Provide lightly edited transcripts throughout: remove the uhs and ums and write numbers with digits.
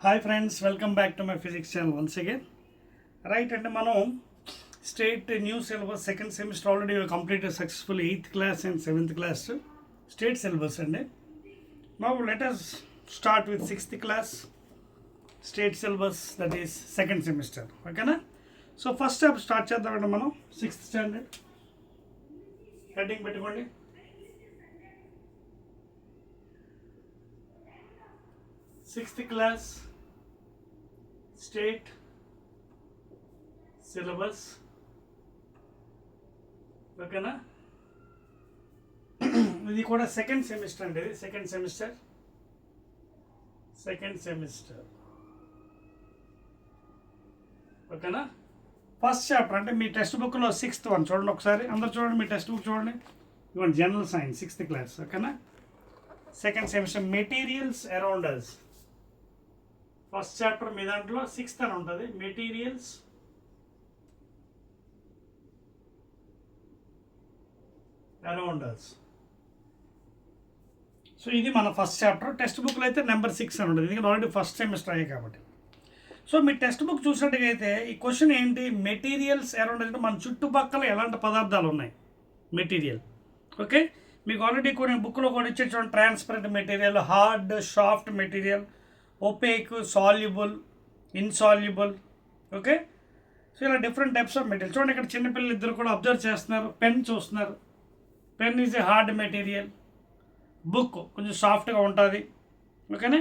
Hi friends, welcome back to my physics channel once again. Right, and మనం state new syllabus second semester already we completed successfully 8th class and 7th class state syllabus అండి. Now let us start with 6th class state syllabus, that is second semester. ఓకేనా? So first step start చేద్దామండి. మనం 6th standard heading పెట్టుకోండి. 6th class state syllabus. ఓకేనా? ఇది కూడా second semester అండి. ఇది సెకండ్ సెమిస్టర్. ఓకేనా? ఫస్ట్ చాప్టర్ అంటే మీ టెక్స్ట్ బుక్లో 6th వన్ చూడండి ఒకసారి. అందరు చూడండి, మీ టెక్స్ట్ బుక్ చూడండి. ఇవ్వండి, జనరల్ సైన్స్ 6th క్లాస్. ఓకేనా? Second semester materials around us. First chapter మీ దాంట్లో 6th అని ఉంటుంది, మెటీరియల్స్ అరౌండ్ అస్. సో ఇది మన ఫస్ట్ చాప్టర్. టెక్స్ట్ బుక్లో అయితే నెంబర్ 6 అని ఉంటుంది, ఎందుకంటే ఆల్రెడీ ఫస్ట్ సెమిస్టర్ అయ్యాయి కాబట్టి. సో మీ టెక్స్ట్ బుక్ చూసినట్టుగా అయితే ఈ క్వశ్చన్ ఏంటి, మెటీరియల్స్ అరౌండ్ అంటే మన చుట్టుపక్కల ఎలాంటి పదార్థాలు ఉన్నాయి, మెటీరియల్. ఓకే, మీకు ఆల్రెడీ కొన్ని బుక్లో కూడా ఇచ్చే చూడండి, transparent material, hard soft material, opaque, soluble, insoluble. Okay, so ఇలా డిఫరెంట్ టైప్స్ ఆఫ్ మెటీరియల్ చూడండి. ఇక్కడ చిన్నపిల్లలు ఇద్దరు కూడా అబ్జర్వ్ చేస్తున్నారు, పెన్ చూస్తున్నారు. Pen is a hard material, book కొంచెం సాఫ్ట్గా ఉంటుంది. ఓకేనా?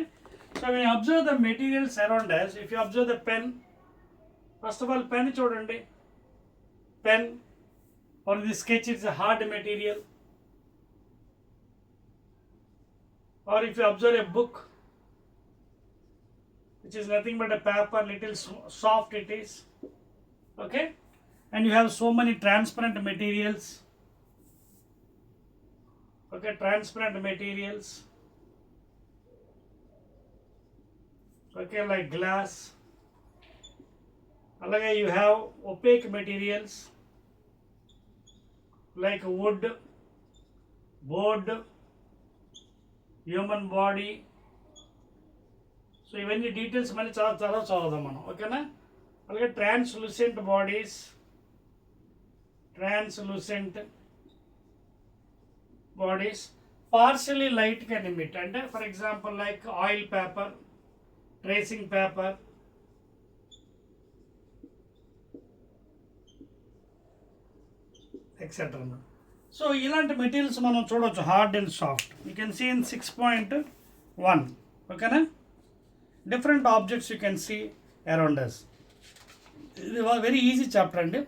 So when you observe the materials around us, if you observe the pen, first of all pen చూడండి, pen or the sketch is a hard material. Or if you observe a book, which is nothing but a paper, little soft it is. Okay, and you have so many transparent materials. Okay, transparent materials. Okay, like glass. Alage you have opaque materials like wood, board, human body. So ఇవన్నీ details మళ్ళీ చదువుదాం మనం. ఓకేనా? అలాగే translucent bodies, partially light can emit. అంటే for example like oil paper, tracing paper, etcetera. So ఇలాంటి materials మనం చూడవచ్చు, hard and soft. You can see in 6.1. ఓకేనా? Different objects you can see around us. ఇది వెరీ ఈజీ చాప్టర్ అండి.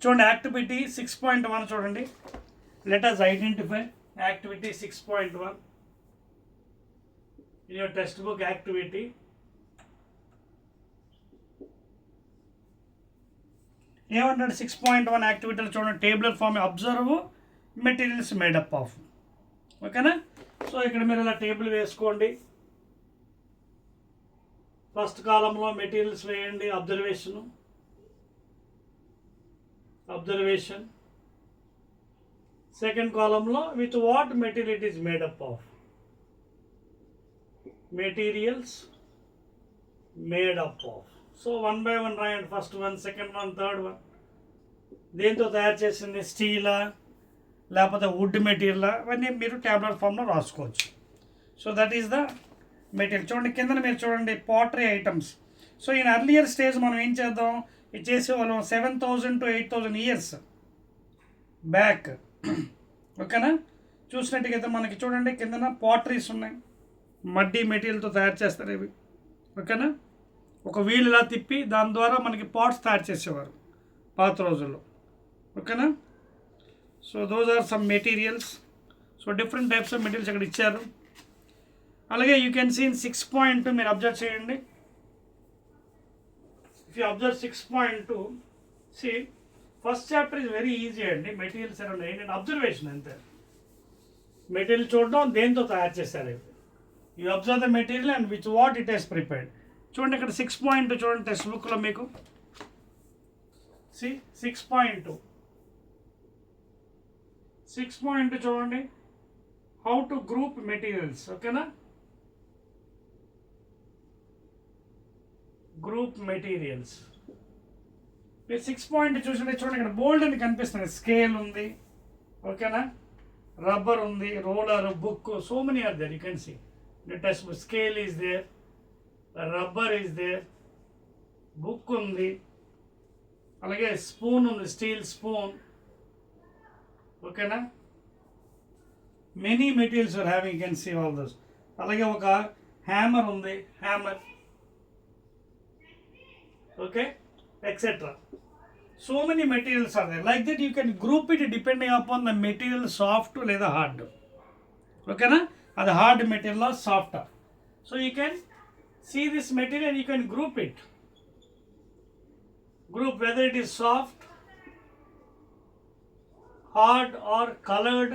చూడండి, activity 6.1 చూడండి. Let us identify activity 6.1 in your textbook activity. ఏమంటాడు 6.1 యాక్టివిటీలో చూడండి, tabular form observe materials made up of. ఓకేనా? So ఇక్కడ మీరు ఇలా టేబుల్ వేసుకోండి. ఫస్ట్ కాలంలో మెటీరియల్స్ వేయండి, అబ్జర్వేషన్. సెకండ్ కాలంలో with what material it is made up of, materials made up of. So 1 by 1 రాయండి. First one, second one, third one. దేంతో తయారు చేసింది, స్టీలా లేకపోతే వుడ్ మెటీరియల్, అవన్నీ మీరు ట్యాబ్లెట్ ఫామ్లో రాసుకోవచ్చు. So that is the material. చూడండి కింద మీరు చూడండి, pottery items. So in earlier stage మనం ఏం చేద్దాం, ఇది చేసేవాళ్ళం 7,000 to 8,000 years బ్యాక్. ఓకేనా? చూసినట్టుగైతే మనకి చూడండి కిందన పాటరీస్ ఉన్నాయి, మడ్డీ మెటీరియల్తో తయారు చేస్తారు ఇవి. ఓకేనా? ఒక వీల్ ఇలా తిప్పి దాని ద్వారా మనకి పాట్స్ తయారు చేసేవారు పాత రోజుల్లో. ఓకేనా? So those are some materials. So different types of materials ఇక్కడ ఇచ్చారు. అలాగే యూ కెన్ సీ ఇన్ 6.2 మీరు అబ్జర్వ్ చేయండి. If you observe 6.2, see first chapter is very easy అండి. మెటీరియల్స్ అరౌండ్ ఏంటంటే అబ్జర్వేషన్ అంతే. మెటీరియల్ చూడడం, దేంతో తయారు చేశారు. You observe the material and which what it has prepared. చూడండి ఇక్కడ 6.2 చూడండి టెక్స్ట్ బుక్లో మీకు. సి 6.2 చూడండి, హౌ టు గ్రూప్ మెటీరియల్స్. ఓకేనా? Group materials. మీరు 6 పాయింట్ చూసినట్టు చూడండి, ఇక్కడ బోల్డ్ అని కనిపిస్తుంది. స్కేల్ ఉంది, ఓకేనా, రబ్బర్ ఉంది, roller, book, so many are there. You can see the test book. Scale is there, rubber is there, book ఉంది, అలాగే స్పూన్ ఉంది, స్టీల్ స్పూన్, ఓకేనా. Many materials are having, you can see all those. అలాగే ఒక hammer ఉంది, hammer, okay, etcetera. So many materials are there. Like that you can group it depending upon the material, soft లేదా hard. ఓకేనా, అది hard material soft. So you can see this material, you can group it. Group whether it is soft, hard or colored.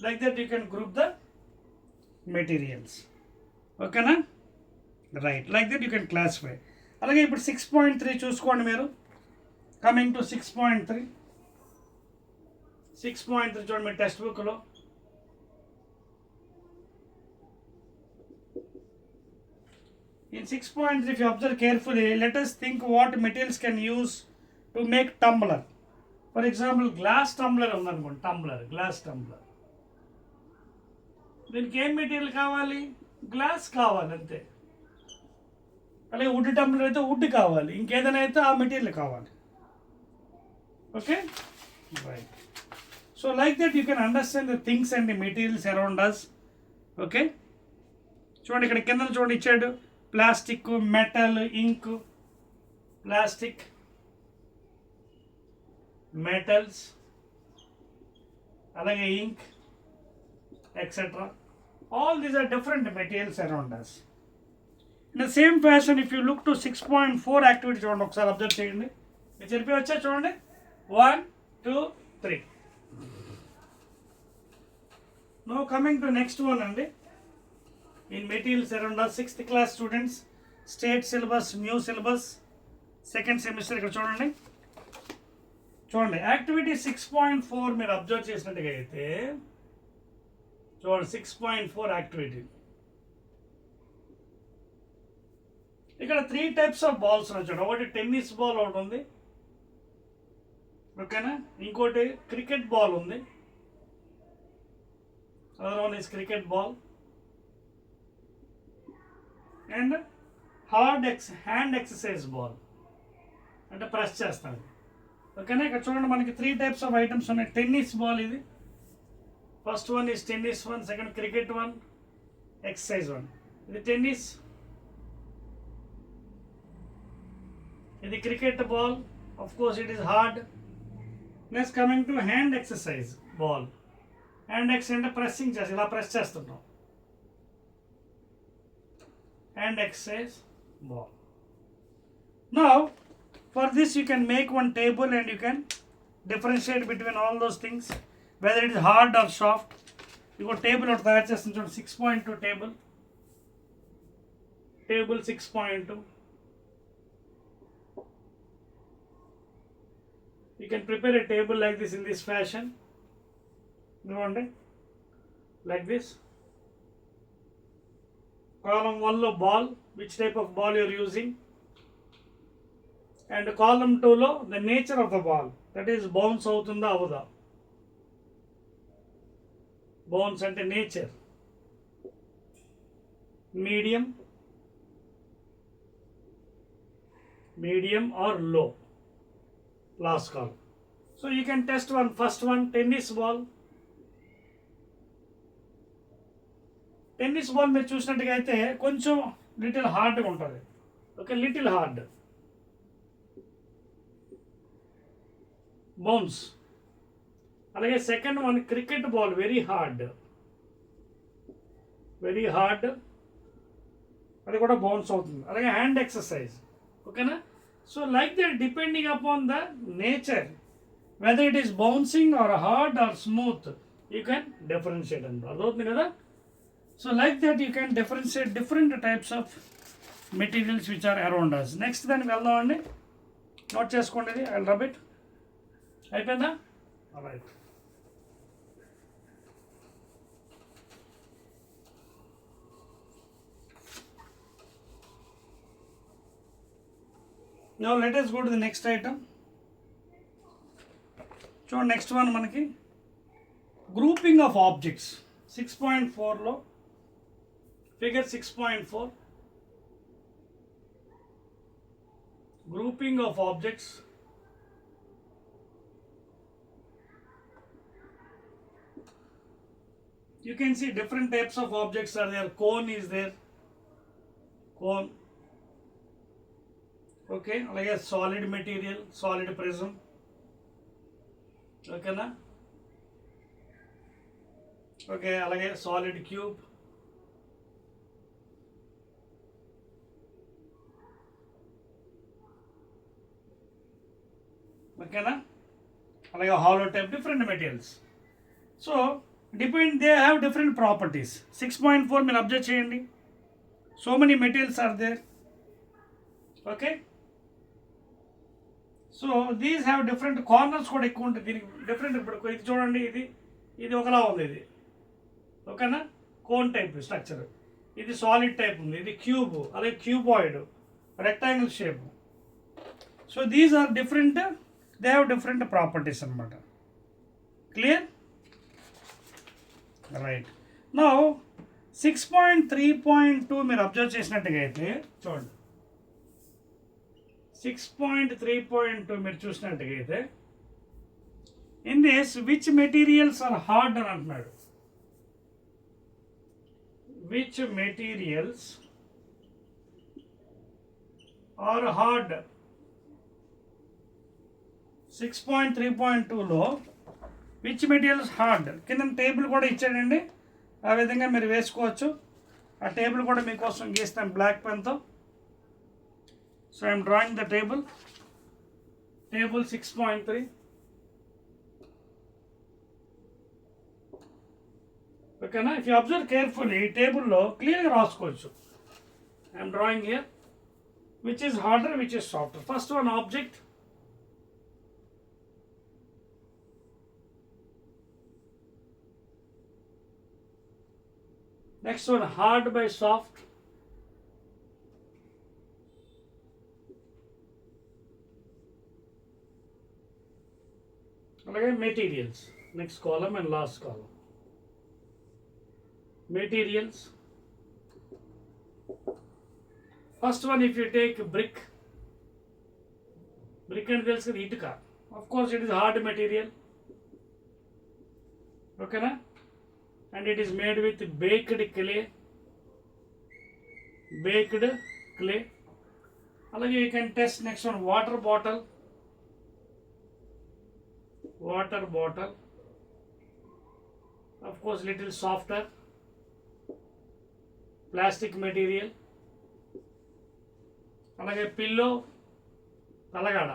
Like that you can group the materials. ఓకేనా, right. Like that you can classify. అలాగే ఇప్పుడు 6.3 చూసుకోండి మీరు. Coming to 6.3. 6.3 చూడండి మీ text బుక్లో. In 6.3, if you observe carefully, let us think what materials can use to make tumbler. For example, glass tumbler ఉందనుకోండి, tumbler, glass tumbler. దీనికి ఏం material కావాలి? గ్లాస్ కావాలి అంతే. అలాగే వుడ్ టంబ్లర్ అయితే వుడ్ కావాలి, ఇంకేదైనా అయితే ఆ మెటీరియల్ కావాలి. Okay, right. So like that you can understand the things and the materials around us. Okay, చూడండి ఇక్కడ కింద చూడండి ఇచ్చాడు. Plastic, metal, ink, plastic, metals, అలాగే ink, etcetera. All these are different materials around us. In the same fashion, if you look to 6.4 activity, చూడండి ఒకసారి observe చేయండి. మీరు చెప్పి వచ్చా చూడండి. 1, 2, 3. Now coming to next one అండి. In materials around us, 6th class students, state syllabus, new syllabus, second semester. ఇక్కడ చూడండి, చూడండి యాక్టివిటీ 6.4 మీరు అబ్జర్వ్ చేసినట్టుగా అయితే చూడండి. 6.4 యాక్టివిటీ. ఇక్కడ 3 types ఆఫ్ బాల్స్ ఉన్నాయి చూడండి. ఒకటి టెన్నిస్ బాల్ ఒకటి ఉంది, ఓకేనా. ఇంకోటి క్రికెట్ బాల్ ఉంది. Other one is cricket ball. And hand exercise ball, అంటే ప్రెస్ చేస్తాను, ఓకేనా. ఇక్కడ చూడండి మనకి 3 types ఆఫ్ ఐటమ్స్ ఉన్నాయి. టెన్నిస్ బాల్ ఇది, first one is tennis one, second cricket one, exercise one. ఇది టెన్నిస్, ఇది cricket ball. Of course it is hard. Next coming to hand exercise ball. Hand exercise అంటే pressing చేసి ఇలా press చేస్తుంటాం. Hand exercise ball. Now for this you can make one table and you can differentiate between all those things, whether it is hard or soft. You got table or తయారు చేస్తుంది చూడండి. 6.2 table 6.2. You can prepare a table like this in this fashion. చూడండి, like this. Column 1 లో ball, which type of ball you are using, and column 2 లో the nature of the ball, that is bounce అవుతుందా అవదా. Bounce అంటే nature. Medium or low, last call. So you can test one. First one tennis ball. Tennis ball మీరు చూసినట్టుగా అయితే కొంచెం little హార్డ్గా ఉంటుంది, ఓకే, లిటిల్ హార్డ్ బౌన్స్. అలాగే second one cricket ball, very hard, అది కూడా బౌన్స్ అవుతుంది. అలాగే హ్యాండ్ ఎక్సర్సైజ్, ఓకేనా. So like that depending upon the nature, whether it is bouncing or hard or smooth, you can differentiate అండి. అదవుతుంది కదా. So like that you can differentiate different types of materials which are around us. Next దానికి వెళ్దామండి. Note చేసుకోండి, ఇది I will rub it. అయిపోయిందా? Right. Now let us go to the next item. So next one మనకి grouping of objects 6.4 లో figure 6.4 grouping of objects. You can see different types of objects are there. Cone is there, cone. Okay, like a solid material, solid prism. Okay na? Okay, like a solid cube. Okay na? Like a hollow type, different materials. So they have different properties. 6.4 మీరు observe చేయండి. So many materials are there. Okay. So these have different corners కూడా ఎక్కువ ఉంటుంది. దీనికి different ఇప్పుడు ఇది చూడండి, ఇది ఒకలా ఉంది, ఇది ఓకేనా, కోన్ టైప్ స్ట్రక్చర్. ఇది సాలిడ్ టైప్ ఉంది, ఇది క్యూబ్, అలాగే cuboid, rectangle shape. So these are different, they have different properties అనమాట. క్లియర్? రైట్. నౌ 6.3.2 మీరు అబ్జర్వ్ చేసినట్టుగా అయితే చూడండి, 6.3.2 మీరు చూసినట్టుగా అయితే in this which materials are hard అని అంటున్నాడు. Which materials are hard. 6.3.2లో విచ్ మెటీరియల్స్ హార్డ్ కింద టేబుల్ కూడా ఇచ్చాడండి, ఆ విధంగా మీరు వేసుకోవచ్చు. ఆ టేబుల్ కూడా మీకోసం గీస్తాం black పెన్తో. So I am drawing the table 6.3. Okay na? If you observe carefully, table lo clear ga raskochu. I am drawing here which is harder, which is softer. First one, object. Next one, hard by soft. అలాగే materials, next column and last column. Materials, first one if you take brick అంటే తెలుసు కదా, ఇటుక. Of course it is hard material. ఓకేనా? And it is made with baked clay. అలాగే you can test next one water bottle. Of course little softer. Plastic material. అలాగే pillow, తలగడ,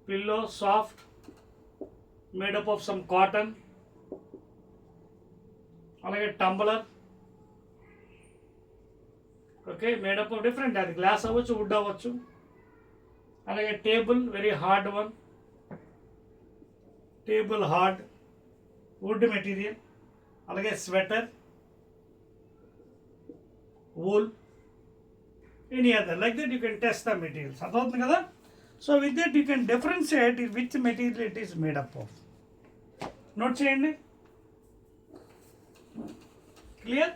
pillow soft, made up of some cotton. అలాగే tumbler, okay, made up of different, అది glass అవ్వచ్చు, would అవ్వచ్చు. అలాగే table, very hard one, table hard wood material. అలాగే sweater, wool, any other like that you can test the materials. అర్థమవుతుంది కదా? So with that you can differentiate which material it is made up of. Note చేయండి. Clear?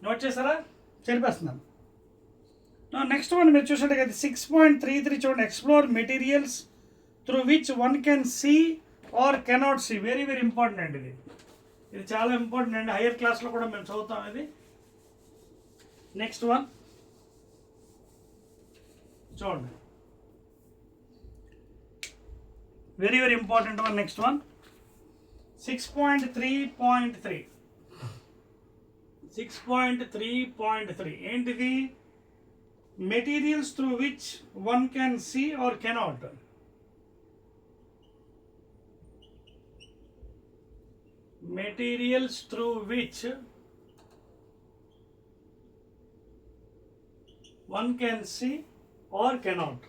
Note చేస్తారా? చెప్పేస్తున్నాను. Next one మీరు చూసినట్టుగా 6.33 చూడండి, explore materials through which one can see or cannot see. Very very important అండి ఇది చాలా important అండి. హైయర్ క్లాస్లో కూడా మేము చదువుతాం ఇది. నెక్స్ట్ వన్ చూడండి, very very important one. Next one 6.3.3. 6.3.3 ఏంటిది? Materials through which one can see or cannot. Materials through which one can see or cannot.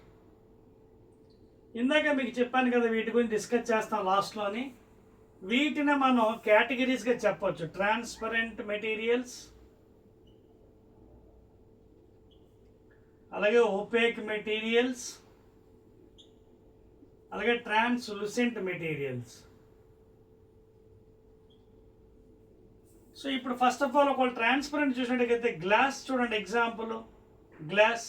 ఇందాక మీకు చెప్పాను కదా, వీటి గురించి డిస్కస్ చేస్తాం లాస్ట్లోని. వీటిని మనం కేటగిరీస్గా చెప్పొచ్చు. ట్రాన్స్పరెంట్ మెటీరియల్స్, అలాగే opaque మెటీరియల్స్, అలాగే ట్రాన్స్లూసెంట్ మెటీరియల్స్. సో ఇప్పుడు ఫస్ట్ ఆఫ్ ఆల్ ఒకవేళ ట్రాన్స్పరెంట్ చూసినట్టయితే గ్లాస్ చూడండి, example glass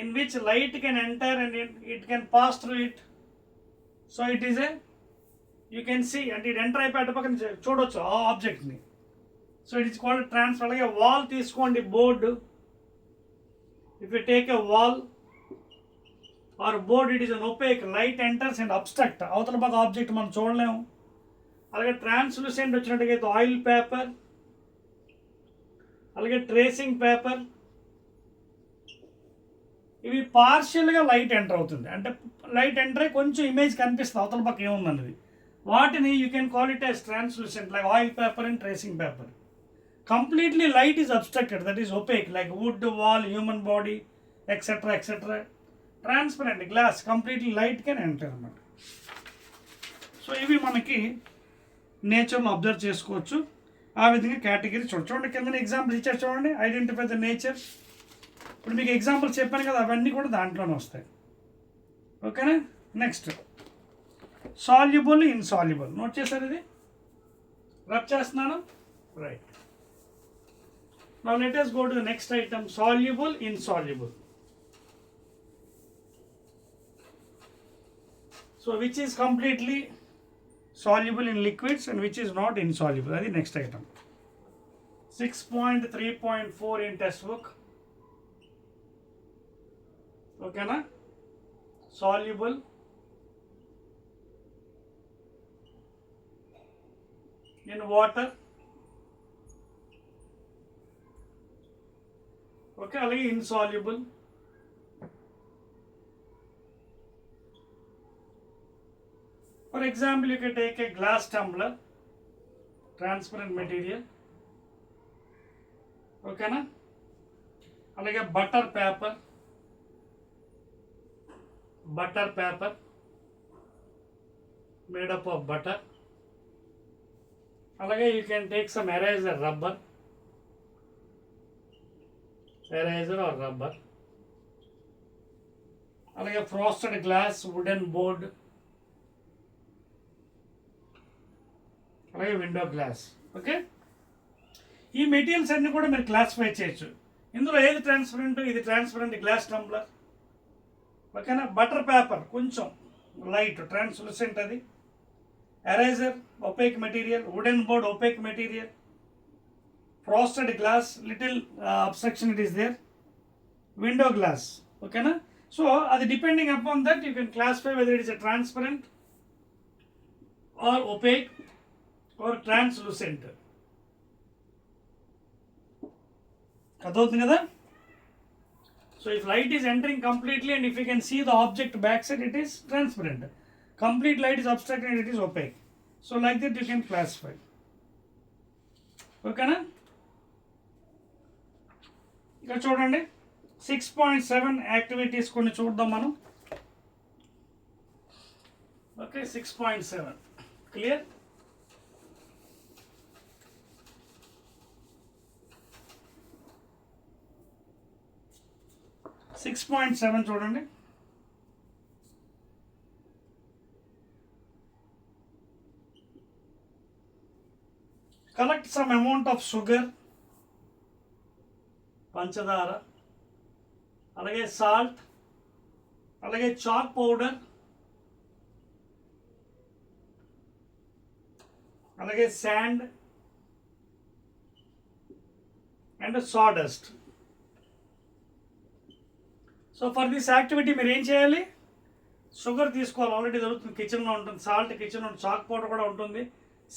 in which light can enter and it can pass through it. So it is you can see అంటే ఇది enter అయిపోయి అటు పక్కన చూడొచ్చు ఆ ఆబ్జెక్ట్ని. So it is called transparent. అలాగే వాల్ తీసుకోండి, board. If you take a wall or board, it is an opaque, light enters and obstruct, అవతల పక్క ఆబ్జెక్ట్ మనం చూడలేము. అలాగే ట్రాన్స్లూసెంట్ వచ్చినట్టుగైతే ఆయిల్ పేపర్, అలాగే ట్రేసింగ్ పేపర్, ఇవి పార్షియల్గా లైట్ ఎంటర్ అవుతుంది, అంటే లైట్ ఎంటర్ అయ్యి కొంచెం ఇమేజ్ కనిపిస్తుంది అవతల పక్క ఏముందన్నది. వాటిని you can call it as translucent, like oil paper and tracing paper. Completely light is obstructed, that is opaque, like wood, wall, human body, etcetera etcetera. Transparent glass, completely light can enter అన్నమాట. So ఇవి మనకి నేచర్ను observe చేసుకోవచ్చు. ఆ విధంగా category చూడండి. కింద example ఇచ్చారు చూడండి, ఐడెంటిఫై ద నేచర్. ఇప్పుడు మీకు ఎగ్జాంపుల్స్ చెప్పాను కదా, అవన్నీ కూడా దాంట్లోనే వస్తాయి. ఓకేనా. Next soluble, insoluble. నోట్ చేశారు, ఇది రబ్ చేస్తున్నాను, right. Now let us go to the next item, soluble, insoluble. So which is completely soluble in liquids and which is not insoluble, that is next item. 6.3.4 in test book. Okay na, soluble in water, okay, అలాగే insoluble for example you can take a glass tumbler, transparent material, okay na, అలాగే butter paper made up of butter, అలాగే you can take some eraser or rubber, అలాగే frosted glass, wooden board, అలాగే window glass. Okay, ఈ materials అన్ని కూడా మీరు classify చేయొచ్చు. ఇందులో ఏది ట్రాన్స్పరెంట్, ఇది ట్రాన్స్పరెంట్ గ్లాస్ టంబ్లర్. ఓకేనా. బటర్ పేపర్ కొంచెం లైట్ ట్రాన్స్లూసెంట్, అది eraser opaque material, wooden board opaque material, frosted glass little obstruction it is there, window glass. ఓకేనా. సో అది depending upon that you can classify whether it is a transparent or opaque or translucent. అర్థమవుతుంది కదా. So if light is entering completely and if you can see the object backside, it is transparent. Complete light is obstructed and it is opaque. So like that you can classify. ఓకేనా. ఇక్కడ చూడండి 6.7 activities కొన్ని చూద్దాం మనం. Okay, 6.7 clear. Six point seven చూడండి. Collect some amount of sugar, పంచదార, అలాగే salt, అలాగే చాక్ పౌడర్, అలాగే sand and sawdust. So for this activity మీరు ఏం చేయాలి, షుగర్ తీసుకోవాలి, ఆల్రెడీ దొరుకుతుంది, కిచెన్లో ఉంటుంది, సాల్ట్ కిచెన్, చాక్ పౌడర్ కూడా ఉంటుంది,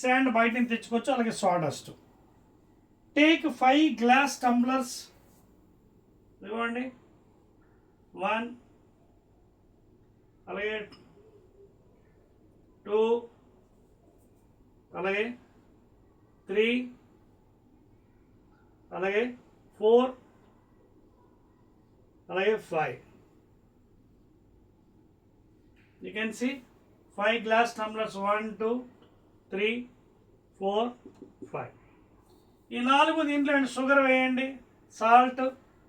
శాండ్ బయట నుంచి తెచ్చుకోవచ్చు, అలాగే సాడస్ట్. టేక్ 5 గ్లాస్ టంబ్లర్స్, ఇవ్వండి, 1, అలాగే 2, అలాగే 3, అలాగే 4, అలాగే 5. You can see 5 glass tumblers, 1, 2, 3, 4, 5. ఈ 4 దీంట్లో షుగర్ వేయండి, salt,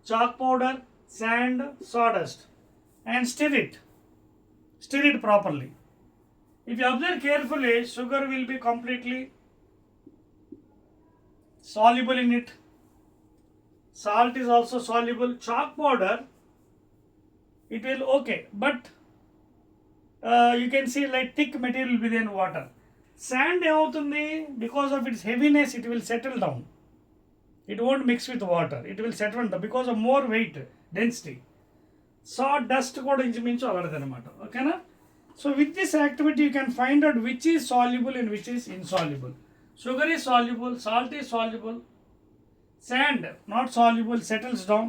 chalk powder, sand, sawdust, and stir it properly. If you observe carefully, sugar will be completely soluble in it. Salt is also soluble. Chalk powder, it will okay, but you can see like thick material within water. Sand ఏమవుతుంది, because of its heaviness it will settle down. It won't mix with water. It will settle down because of more weight, density. Sawdust కూడా ఇంచుమించు అలాంటిది అనమాట. ఓకేనా? So with this activity you can find out which is soluble and which is insoluble. Sugar is soluble, salt is soluble, sand not soluble, settles down,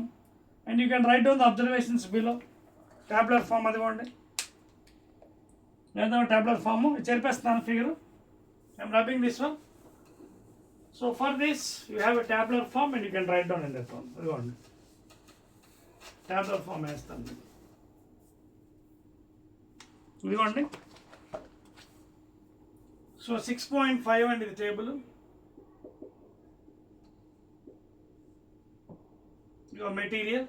and you can write down the observations below. Tabular form అదిగోండి. లేదా tabular form చేర్పేస్తాను figure. I'm rubbing this one. So for this you have a tabular form and you can write down in that form. అదిగోండి. Tabular form వేస్తాను. ఇదిగోండి. So 6.5 అండి ఇది table. your material,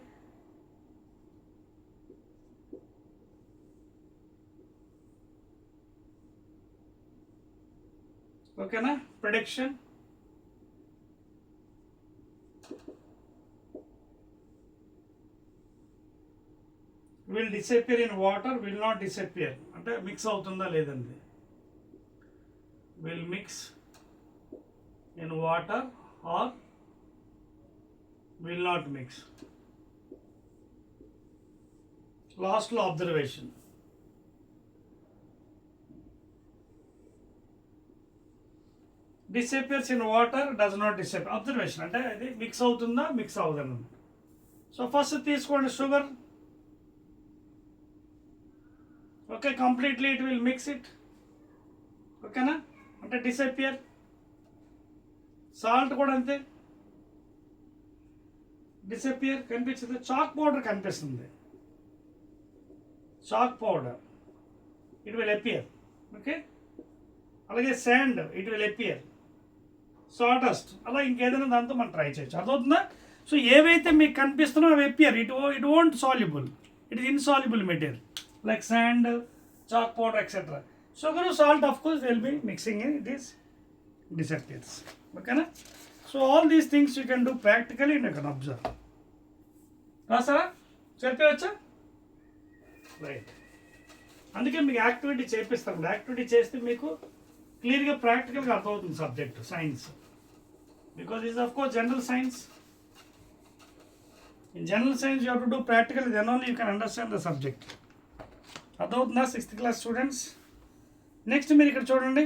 okay na, prediction, will disappear in water, will not disappear అంటే mix అవుతుందా లేదండి, will mix in water or will not mix. Last law observation. Disappears in water, does not disappear. Observation అంటే ఇది mix అవుతుందా mix అవ్వదన్న. So first తీసుకోండి sugar. Okay, completely it will mix it. ఓకేనా, అంటే డిసపియర్. సాల్ట్ కూడా అంతే, disappear. కనిపిస్తుంది. చాక్ పౌడర్ కనిపిస్తుంది. Chalk powder it will appear. Okay, అలాగే sand it will appear. Sawdust అలా ఇంకేదైనా దాంతో మనం ట్రై చేయొచ్చు. అర్థమవుతుందా? సో ఏవైతే మీకు కనిపిస్తున్నాయో అవి appear. It won't soluble, it is insoluble material like sand, chalk powder, etc. Sugar or salt, of course, will be mixing in, it is disappears. Okay na? So all these things you can do practically and you can observe. రాసారా? చెప్పవచ్చా? Right. అందుకే మీకు activity చేపిస్తాం. Activity చేస్తే మీకు క్లియర్గా ప్రాక్టికల్గా అర్థమవుతుంది subject science. Because is of course general science. In general science you have to do practical, then only you can understand the subject. అర్థమవుతుందా 6th క్లాస్ స్టూడెంట్స్? నెక్స్ట్ మీరు ఇక్కడ చూడండి,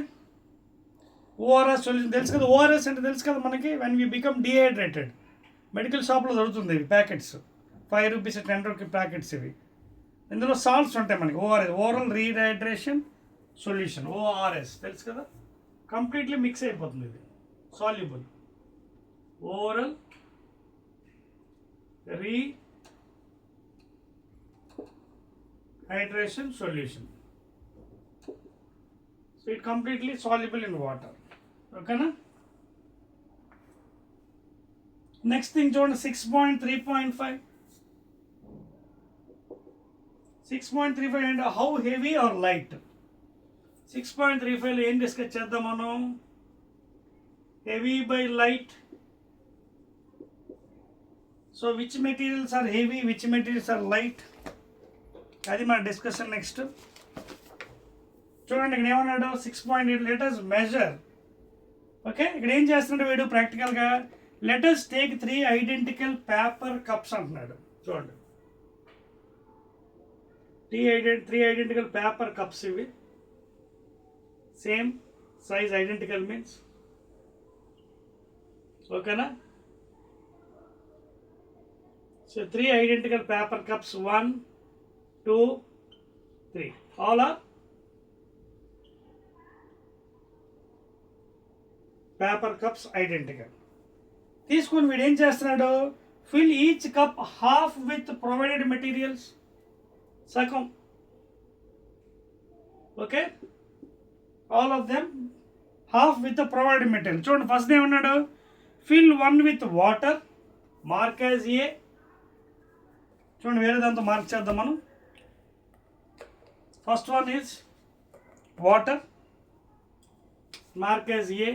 ఓఆర్ఎస్ సొల్యూషన్ తెలుసు కదా. ఓఆర్ఎస్ అంటే తెలుసు కదా మనకి, when we become dehydrated. Medical షాప్లో దొరుకుతుంది ఇవి ప్యాకెట్స్, 5 రూపీస్ 10 రూపీ ప్యాకెట్స్ ఇవి. ఇందులో సాల్ట్స్ ఉంటాయి మనకి. ORS, oral rehydration solution, ORS తెలుసు కదా. కంప్లీట్లీ మిక్స్ అయిపోతుంది ఇది, soluble. Oral hydration solution. So it completely soluble in water. Okay na? Next thing చూడండి 6.3.5. 6.35 and how heavy or light. 6.35 లో ఏం డిస్కస్ చేద్దాం మనం? Heavy by light. So which materials are heavy, which materials are light? అది మన discussion. Next చూడండి, ఇక్కడ ఏమన్నాడు 6.8 లెటర్స్ మెజర్. ఓకే, ఇక్కడ ఏం చేస్తున్నాడు వీడు ప్రాక్టికల్గా, letters take 3 identical paper cups అంటున్నాడు. చూడండి, 3 ఐడెంటికల్ పేపర్ కప్స్ ఇవి, సేమ్ సైజ్, ఐడెంటికల్ మీన్స్. ఓకేనా? So 3 identical paper cups, 1, 2, 3, all are paper cups identical. తీసుకొని వీడు ఏం చేస్తున్నాడు, fill each cup half with provided materials, సగం. Okay, all of them half with provided material. చూడండి, first ఏమన్నాడు, fill 1 with water, mark as A, చూడండి, వేరే దాంతో మార్క్ చేద్దాం మనం. First one is water, mark as ఏ.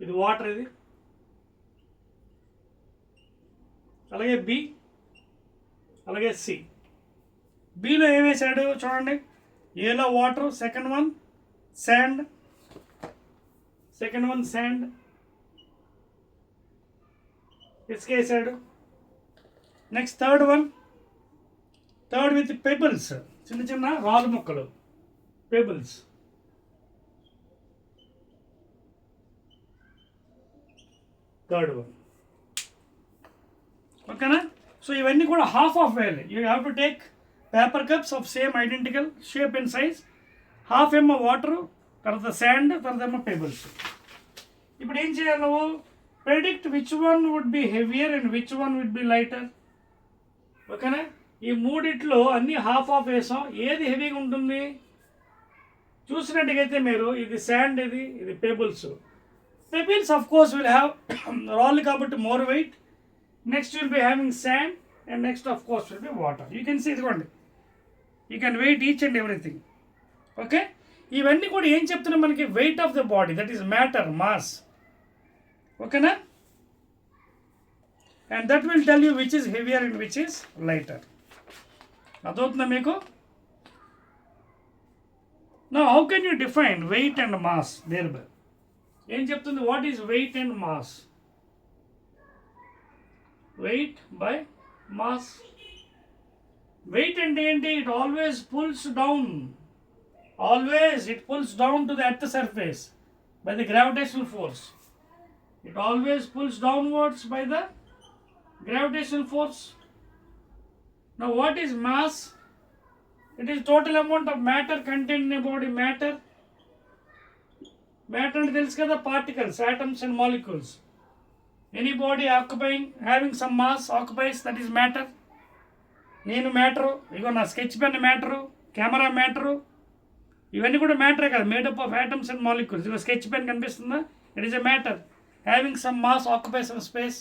ఇది వాటర్, ఇది. అలాగే బి, అలాగే సి. బిలో ఏం వేసాడు చూడండి, ఏలో వాటర్, సెకండ్ వన్ శాండ్, ఇసుక వేసాడు. నెక్స్ట్ థర్డ్ విత్ పెబుల్స్, చిన్న చిన్న రాళ్ళు ముక్కలు, పెబుల్స్. థర్డ్ వన్, ఓకేనా? సో ఇవన్నీ కూడా హాఫ్ ఆఫ్ వేయాలి. You have to take paper cups of same identical shape and size, half ఏమో వాటర్, తర్వాత శాండ్, తర్వాత ఏమో పెబుల్స్. ఇప్పుడు ఏం చేయాలి నువ్వు, predict which one would be heavier and which one would be lighter. ఓకేనా? ఈ మూడిట్లో అన్నీ హాఫ్ ఆఫ్ వేసాం. ఏది హెవీగా ఉంటుంది చూసినట్టుగైతే మీరు, ఇది శాండ్, ఇది pebbles. Pebbles of course will have రాళ్ళు కాబట్టి more weight. Next will be having sand and next of course will be water. You can see, ఇదిగోండి, you can weight each and everything. Okay, ఇవన్నీ కూడా ఏం చెప్తున్నాం మనకి, weight of the body, that is matter, mass. ఓకేనా? And that will tell you which is heavier and which is lighter. అదవుతుందా మీకు? Now how can you define weight and mass thereby? ఏం చెప్తుంది, what is weight and mass? Weight by mass. Weight అంటే ఏంటి? It always pulls down, it pulls down to the earth surface by the gravitational force. It always pulls downwards by the gravitational force. Now what is mass? It is total amount of matter contained in a body. Matter అంటే తెలుసు కదా, particles, atoms and molecules. Any body having some mass occupies, that is matter. నేను matter, ఇగో నా sketch pen matter, camera matter, ఇవన్నీ కూడా మ్యాటరే కదా, made up of atoms and molecules. ఇగో స్కెచ్ పెన్ కనిపిస్తుందా, it is a matter having some mass, occupies some space,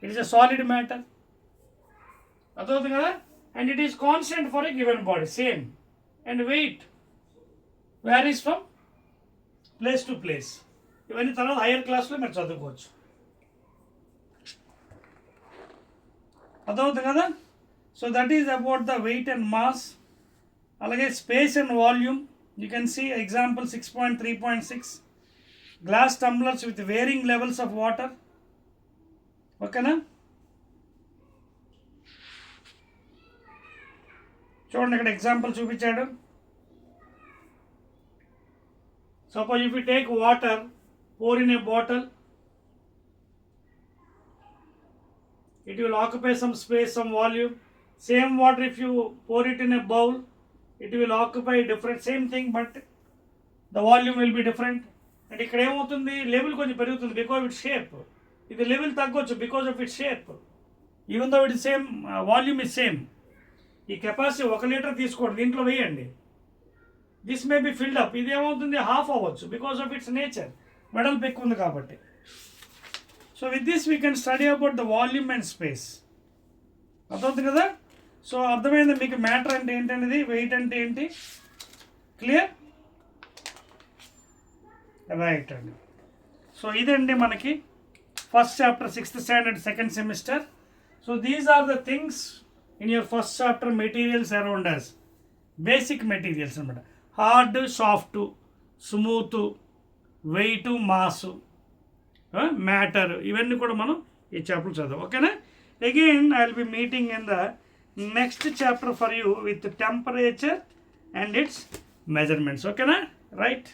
it is a solid matter. అర్థమవుతుంది కదా? And it is constant for a given body, same. And weight varies from place to place. ఇవన్నీ తర్వాత higher క్లాస్లో మీరు చదువుకోవచ్చు. అర్థమవుతుంది కదా? So that is about the weight and mass. అలాగే space and volume, you can see example 6.3.6, glass tumblers with varying levels of water. ఓకేనా? చూడండి, ఇక్కడ ఎగ్జాంపుల్ చూపించాడు. Suppose if you take water, pour in a bottle, it will occupy some space, some volume. Same water if you pour it in a bowl, it will occupy different, same thing, but the volume will be different. And ఇక్కడ ఏమవుతుంది, level కొంచెం పెరుగుతుంది because it shape. ఇది level తగ్గొచ్చు because of it shape, even though it same volume is same. ఈ capacity 1 litre తీసుకోండి, దీంట్లో వేయండి, this may be filled up. ఇది ఏమవుతుంది, హాఫ్ అవ్వచ్చు బికాజ్ ఆఫ్ ఇట్స్ నేచర్, వెడల్పు ఎక్కువ ఉంది కాబట్టి. So with this we can study about the volume and space. అర్థమవుతుంది కదా? సో అర్థమైంది మీకు మ్యాటర్ అంటే ఏంటనేది, వెయిట్ అంటే ఏంటి, క్లియర్? రైట్ అండి. సో ఇదండి మనకి first chapter 6th standard second semester. So these are the things in your first chapter, materials around us. Basic materials అనమాట, hard, soft, smooth, weight, mass, matter, ఇవన్నీ కూడా మనం ఈ చాప్టర్ చదువు. ఓకేనా? Again I will be meeting in the next chapter for you with temperature and its measurements. ఓకేనా? Right.